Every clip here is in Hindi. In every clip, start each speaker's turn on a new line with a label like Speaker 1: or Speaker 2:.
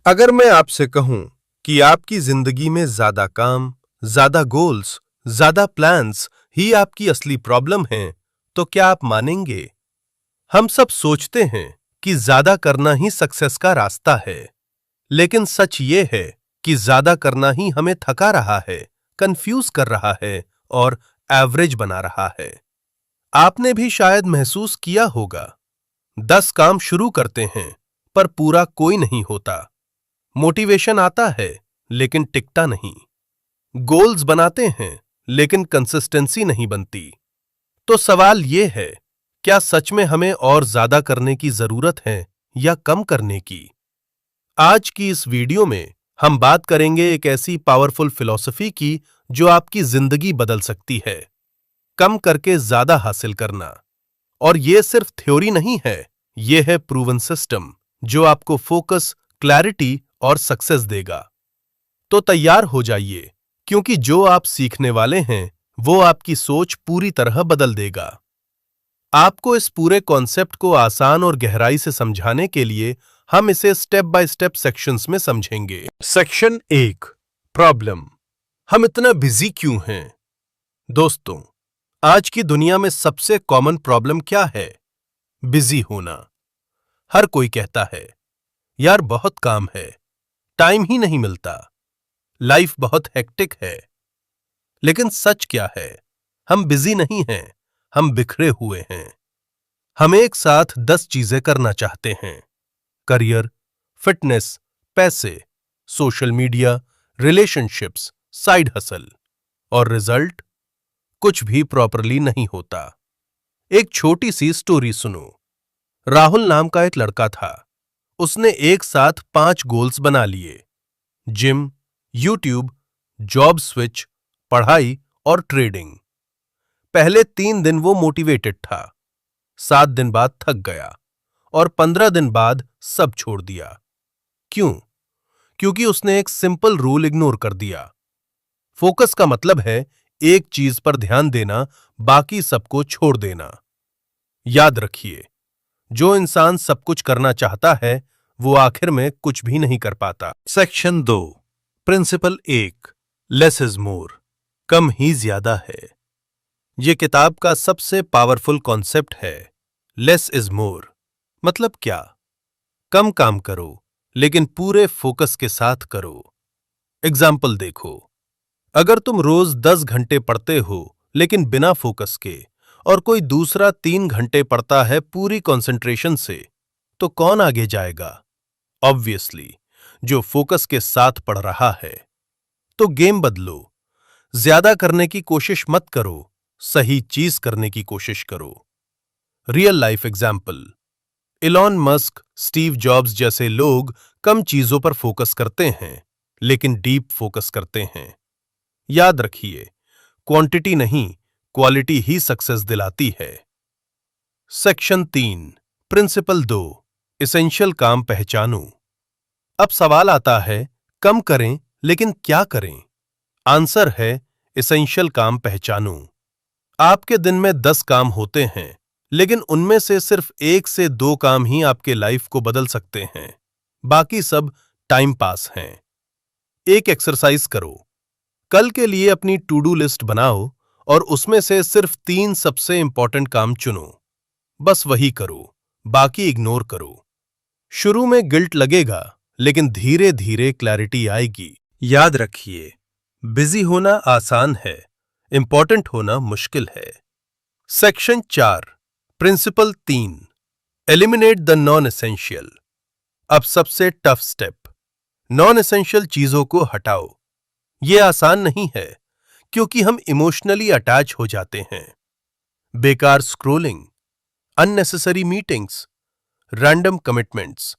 Speaker 1: अगर मैं आपसे कहूं कि आपकी जिंदगी में ज्यादा काम, ज्यादा गोल्स, ज्यादा प्लान्स ही आपकी असली प्रॉब्लम है, तो क्या आप मानेंगे? हम सब सोचते हैं कि ज्यादा करना ही सक्सेस का रास्ता है, लेकिन सच ये है कि ज्यादा करना ही हमें थका रहा है, कंफ्यूज कर रहा है और एवरेज बना रहा है। आपने भी शायद महसूस किया होगा, 10 काम शुरू करते हैं, पर पूरा कोई नहीं होता। मोटिवेशन आता है, लेकिन टिकता नहीं। गोल्स बनाते हैं, लेकिन कंसिस्टेंसी नहीं बनती। तो सवाल यह है, क्या सच में हमें और ज्यादा करने की जरूरत है या कम करने की? आज की इस वीडियो में हम बात करेंगे एक ऐसी पावरफुल फिलॉसफी की जो आपकी जिंदगी बदल सकती है। कम करके ज्यादा हासिल करना। और यह सिर्फ थ्योरी नहीं है, यह है प्रूवन सिस्टम जो आपको फोकस, क्लैरिटी और सक्सेस देगा। तो तैयार हो जाइए, क्योंकि जो आप सीखने वाले हैं वो आपकी सोच पूरी तरह बदल देगा। आपको इस पूरे कॉन्सेप्ट को आसान और गहराई से समझाने के लिए हम इसे स्टेप बाय स्टेप सेक्शंस में समझेंगे। Section 1, problem. हम इतना बिजी क्यों हैं? दोस्तों, आज की दुनिया में सबसे कॉमन प्रॉब्लम क्या है? बिजी होना। हर कोई कहता है, यार बहुत काम है, टाइम ही नहीं मिलता, लाइफ बहुत हेक्टिक है। लेकिन सच क्या है? हम बिजी नहीं हैं, हम बिखरे हुए हैं। हम एक साथ 10 चीजें करना चाहते हैं: करियर, फिटनेस, पैसे, social media, relationships, side hustle. और रिजल्ट? कुछ भी प्रॉपरली नहीं होता। एक छोटी सी स्टोरी सुनो। राहुल नाम का एक लड़का था। उसने एक साथ 5 गोल्स बना लिए: जिम, यूट्यूब, जॉब स्विच, पढ़ाई और ट्रेडिंग। पहले 3 दिन वो मोटिवेटेड था, 7 दिन बाद थक गया और 15 दिन बाद सब छोड़ दिया। क्यों? क्योंकि उसने एक सिंपल रूल इग्नोर कर दिया। फोकस का मतलब है एक चीज पर ध्यान देना, बाकी सबको छोड़ देना। याद रखिए, जो इंसान सब कुछ करना चाहता है वो आखिर में कुछ भी नहीं कर पाता। Section 2, principle 1, less is more. कम ही ज्यादा है। यह किताब का सबसे पावरफुल कॉन्सेप्ट है। लेस इज मोर मतलब क्या? कम काम करो, लेकिन पूरे फोकस के साथ करो। एग्जाम्पल देखो। अगर तुम रोज 10 घंटे पढ़ते हो लेकिन बिना फोकस के, और कोई दूसरा 3 घंटे पढ़ता है पूरी कंसंट्रेशन से, तो कौन आगे जाएगा? ऑब्वियसली जो फोकस के साथ पढ़ रहा है। तो गेम बदलो। ज्यादा करने की कोशिश मत करो, सही चीज करने की कोशिश करो। Real life example. Elon Musk, Steve jobs जैसे लोग कम चीजों पर फोकस करते हैं, लेकिन डीप फोकस करते हैं। याद रखिए, क्वांटिटी नहीं, क्वालिटी ही सक्सेस दिलाती है। सेक्शन 3, प्रिंसिपल 2, एसेंशियल काम पहचानो। अब सवाल आता है, कम करें लेकिन क्या करें? आंसर है, एसेंशियल काम पहचानो। आपके दिन में 10 काम होते हैं, लेकिन उनमें से सिर्फ 1 से 2 काम ही आपके लाइफ को बदल सकते हैं। बाकी सब टाइम पास हैं। एक एक्सरसाइज करो। कल के लिए अपनी टू डू लिस्ट बनाओ और उसमें से सिर्फ 3 सबसे इंपॉर्टेंट काम चुनो। बस वही करो, बाकी इग्नोर करो। शुरू में गिल्ट लगेगा, लेकिन धीरे धीरे क्लैरिटी आएगी। याद रखिए, बिजी होना आसान है, इंपॉर्टेंट होना मुश्किल है। Section 4, principle 3, eliminate the non essential. अब सबसे टफ स्टेप, नॉन एसेंशियल चीजों को हटाओ। यह आसान नहीं है, क्योंकि हम इमोशनली अटैच हो जाते हैं। बेकार scrolling, unnecessary meetings, random commitments,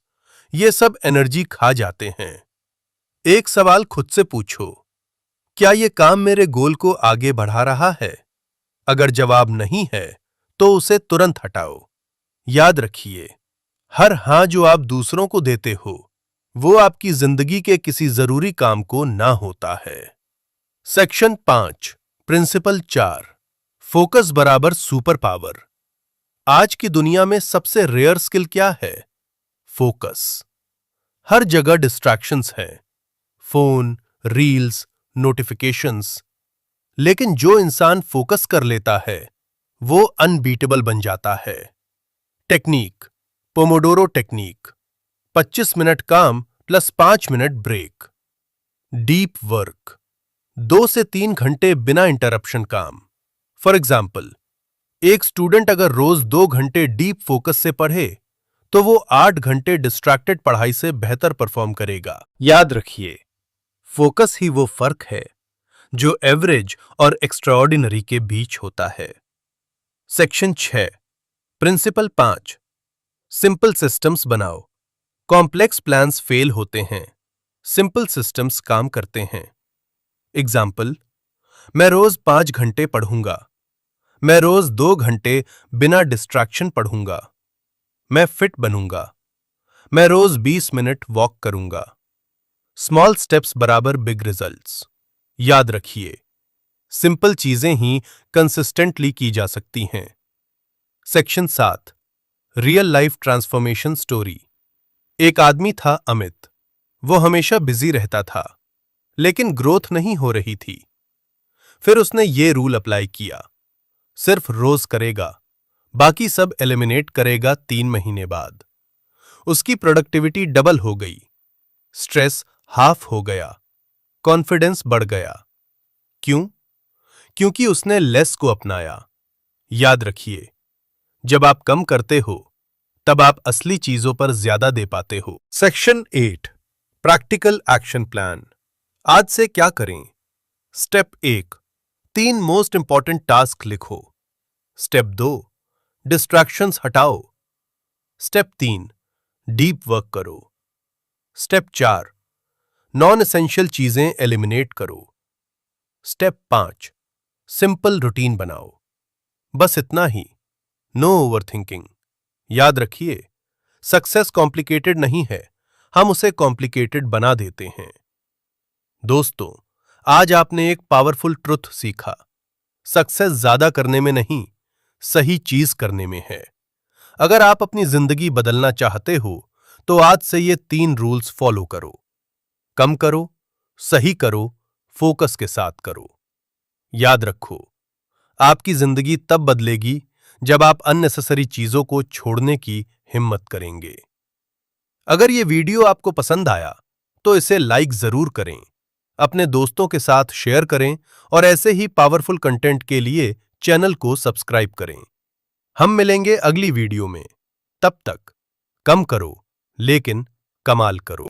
Speaker 1: ये सब एनर्जी खा जाते हैं। एक सवाल खुद से पूछो, क्या यह काम मेरे गोल को आगे बढ़ा रहा है? अगर जवाब नहीं है, तो उसे तुरंत हटाओ। याद रखिए, हर हां जो आप दूसरों को देते हो, वो आपकी जिंदगी के किसी जरूरी काम को ना होता है। सेक्शन 5, प्रिंसिपल 4, फोकस बराबर सुपर पावर। आज की दुनिया में सबसे रेयर स्किल क्या है? फोकस। हर जगह डिस्ट्रैक्शंस हैं, फोन, रील्स, नोटिफिकेशंस। लेकिन जो इंसान फोकस कर लेता है वो अनबीटेबल बन जाता है। टेक्निक, पोमोडोरो टेक्निक, 25 मिनट काम plus 5 minute break. Deep work, 2 से 3 घंटे बिना इंटरप्शन काम। फॉर एग्जाम्पल, एक स्टूडेंट अगर रोज 2 घंटे डीप फोकस से पढ़े तो वो 8 घंटे डिस्ट्रैक्टेड पढ़ाई से बेहतर परफॉर्म करेगा। याद रखिए, फोकस ही वो फर्क है जो एवरेज और एक्स्ट्राऑर्डिनरी के बीच होता है। सेक्शन 6, प्रिंसिपल 5, सिंपल सिस्टम्स बनाओ। कॉम्प्लेक्स प्लान्स फेल होते हैं, सिंपल सिस्टम्स काम करते हैं। एग्जाम्पल, मैं रोज 5 घंटे पढ़ूंगा, मैं रोज 2 घंटे बिना डिस्ट्रैक्शन पढ़ूंगा, मैं फिट बनूंगा, मैं रोज 20 मिनट वॉक करूंगा। स्मॉल स्टेप्स बराबर बिग रिजल्ट्स। याद रखिए, सिंपल चीजें ही कंसिस्टेंटली की जा सकती हैं। Section 7, real life transformation story. एक आदमी था अमित। वो हमेशा बिजी रहता था, लेकिन ग्रोथ नहीं हो रही थी। फिर उसने ये रूल अप्लाई किया, सिर्फ रोज करेगा, बाकी सब एलिमिनेट करेगा। 3 महीने बाद उसकी प्रोडक्टिविटी डबल हो गई, स्ट्रेस हाफ हो गया, कॉन्फिडेंस बढ़ गया। क्यों? क्योंकि उसने लेस को अपनाया। याद रखिए, जब आप कम करते हो तब आप असली चीजों पर ज्यादा दे पाते हो। Section 8, practical action plan. आज से क्या करें? स्टेप 1, 3 मोस्ट इंपॉर्टेंट टास्क लिखो। स्टेप 2, डिस्ट्रैक्शंस हटाओ। स्टेप 3, डीप वर्क करो। स्टेप 4, नॉन एसेंशियल चीजें एलिमिनेट करो। स्टेप 5, सिंपल रूटीन बनाओ। बस इतना ही, नो ओवरथिंकिंग। याद रखिए, सक्सेस कॉम्प्लिकेटेड नहीं है, हम उसे कॉम्प्लिकेटेड बना देते हैं। दोस्तों, आज आपने एक पावरफुल ट्रुथ सीखा। सक्सेस ज्यादा करने में नहीं, सही चीज करने में है। अगर आप अपनी जिंदगी बदलना चाहते हो तो आज से ये 3 रूल्स फॉलो करो। कम करो, सही करो, फोकस के साथ करो। याद रखो, आपकी जिंदगी तब बदलेगी जब आप अननेसेसरी चीजों को छोड़ने की हिम्मत करेंगे। अगर ये वीडियो आपको पसंद आया तो इसे लाइक जरूर करें, अपने दोस्तों के साथ शेयर करें और ऐसे ही पावरफुल कंटेंट के लिए चैनल को सब्सक्राइब करें। हम मिलेंगे अगली वीडियो में। तब तक कम करो लेकिन कमाल करो।